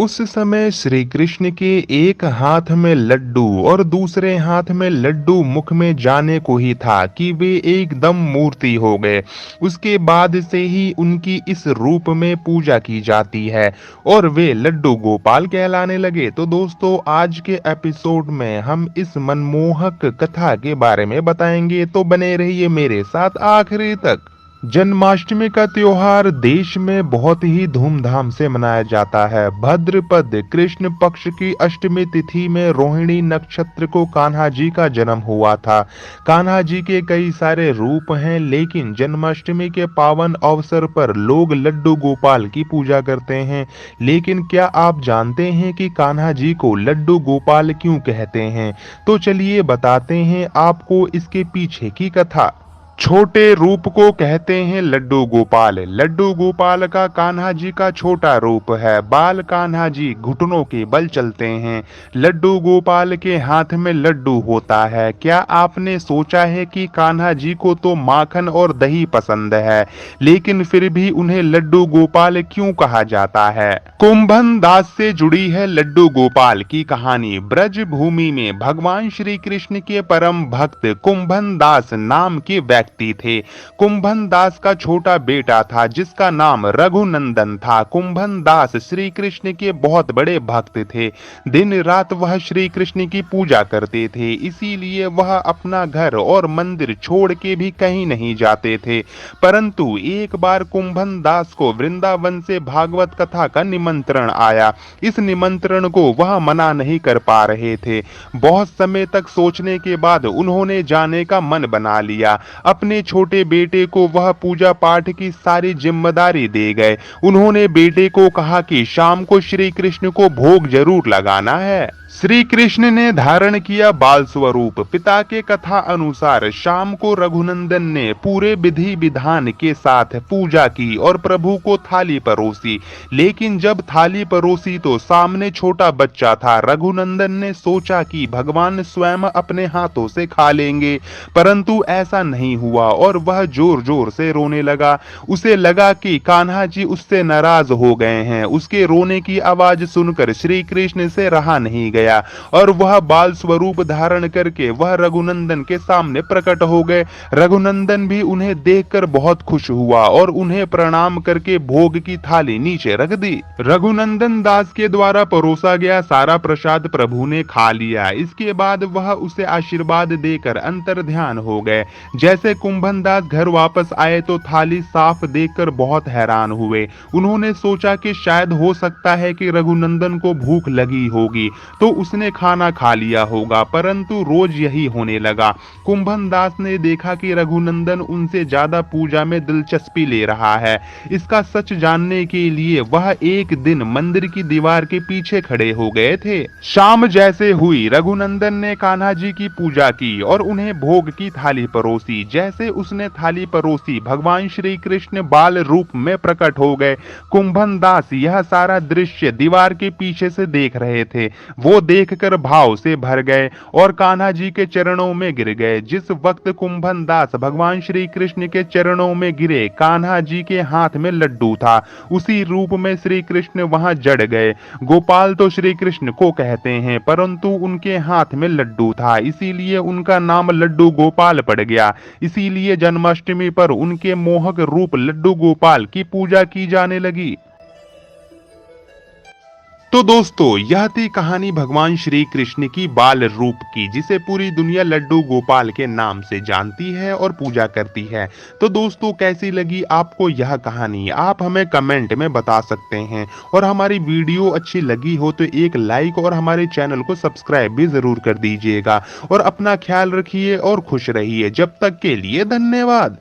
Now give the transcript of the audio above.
उस समय श्री कृष्ण के एक हाथ में लड्डू और दूसरे हाथ में लड्डू मुख में जाने को ही था कि वे एकदम मूर्ति हो गए। उसके बाद से ही उनकी इस रूप में पूजा की जाती है और वे लड्डू गोपाल कहलाने लगे। तो दोस्तों, आज के एपिसोड में हम इस मनमोहक कथा के बारे में बताएंगे, तो बने रहिए मेरे साथ आखिरी तक। जन्माष्टमी का त्योहार देश में बहुत ही धूमधाम से मनाया जाता है। भाद्रपद कृष्ण पक्ष की अष्टमी तिथि में रोहिणी नक्षत्र को कान्हा जी का जन्म हुआ था। कान्हा जी के कई सारे रूप हैं, लेकिन जन्माष्टमी के पावन अवसर पर लोग लड्डू गोपाल की पूजा करते हैं। लेकिन क्या आप जानते हैं कि कान्हा जी को लड्डू गोपाल क्यों कहते हैं? तो चलिए बताते हैं आपको इसके पीछे की कथा। छोटे रूप को कहते हैं लड्डू गोपाल। लड्डू गोपाल का कान्हा जी का छोटा रूप है। बाल कान्हा जी घुटनों के बल चलते हैं। लड्डू गोपाल के हाथ में लड्डू होता है। क्या आपने सोचा है कि कान्हा जी को तो माखन और दही पसंद है, लेकिन फिर भी उन्हें लड्डू गोपाल क्यों कहा जाता है? कुंभन दास से जुड़ी है लड्डू गोपाल की कहानी। ब्रज भूमि में भगवान श्री कृष्ण के परम भक्त कुंभन दास नाम के व्यक्ति थे। कुंभन दास का छोटा बेटा था जिसका नाम रघुनंदन था। कुंभन दास श्री कृष्ण के बहुत बड़े भक्त थे। दिन रात वह श्री कृष्ण की पूजा करते थे, इसीलिए वह अपना घर और मंदिर छोड़ के भी कहीं नहीं जाते थे। परंतु एक बार कुंभन दास को वृंदावन से भागवत कथा का निमंत्रण आया। इस निमंत्रण को वह मना नहीं कर पा रहे थे। बहुत समय तक सोचने के बाद उन्होंने जाने का मन बना लिया। अपने छोटे बेटे को वह पूजा पाठ की सारी जिम्मेदारी दे गए। उन्होंने बेटे को कहा कि शाम को श्री कृष्ण को भोग जरूर लगाना है। श्री कृष्ण ने धारण किया बाल स्वरूप। पिता के कथा अनुसार शाम को रघुनंदन ने पूरे विधि विधान के साथ पूजा की और प्रभु को थाली परोसी। लेकिन जब थाली परोसी तो सामने छोटा बच्चा था। रघुनंदन ने सोचा कि भगवान स्वयं अपने हाथों से खा लेंगे, परंतु ऐसा नहीं हुआ और वह जोर जोर से रोने लगा। उसे लगा कि कान्हा जी उससे नाराज हो गए हैं। उसके रोने की आवाज सुनकर श्री कृष्ण से रहा नहीं गया और वह बाल स्वरूप धारण करके वह रघुनंदन के सामने प्रकट हो गए। रघुनंदन भी उन्हें देखकर बहुत खुश हुआ और उन्हें प्रणाम करके भोग की थाली नीचे रख दी। रघुनंदन दास के द्वारा परोसा गया सारा प्रसाद प्रभु ने खा लिया। इसके बाद वह उसे आशीर्वाद देकर अंतर ध्यान हो गए। जैसे कुंभन दास घर वापस आए तो थाली साफ देखकर बहुत हैरान हुए। उन्होंने सोचा कि शायद हो सकता है कि रघुनंदन को भूख लगी होगी तो उसने खाना खा लिया होगा, परंतु रोज यही होने लगा। कुंभन दास ने देखा कि रघुनंदन उनसे ज्यादा पूजा में दिलचस्पी ले रहा है। इसका सच जानने के लिए वह एक दिन मंदिर की दीवार के पीछे खड़े हो गए थे। शाम जैसे हुई, रघुनंदन ने कान्हा जी की पूजा की और उन्हें भोग की थाली परोसी। जैसे उसने थाली परोसी, भगवान श्री कृष्ण बाल रूप में प्रकट हो गए। कुंभन दास यह सारा दृश्य दीवार के पीछे से देख रहे थे। वो देखकर भाव से भर गए और कान्हा जी के चरणों में गिर गए। जिस वक्त कुंभन दास भगवान श्री कृष्ण के चरणों में गिरे, कान्हा जी के हाथ में लड्डू था। उसी रूप में श्री कृष्ण वहां जड़ गए। गोपाल तो श्री कृष्ण को कहते हैं, परंतु उनके हाथ में लड्डू था, इसीलिए उनका नाम लड्डू गोपाल पड़ गया। इसीलिए जन्माष्टमी पर उनके मोहक रूप लड्डू गोपाल की पूजा की जाने लगी। तो दोस्तों, यह थी कहानी भगवान श्री कृष्ण की बाल रूप की, जिसे पूरी दुनिया लड्डू गोपाल के नाम से जानती है और पूजा करती है। तो दोस्तों, कैसी लगी आपको यह कहानी? आप हमें कमेंट में बता सकते हैं और हमारी वीडियो अच्छी लगी हो तो एक लाइक और हमारे चैनल को सब्सक्राइब भी जरूर कर दीजिएगा। और अपना ख्याल रखिए और खुश रहिए। जब तक के लिए धन्यवाद।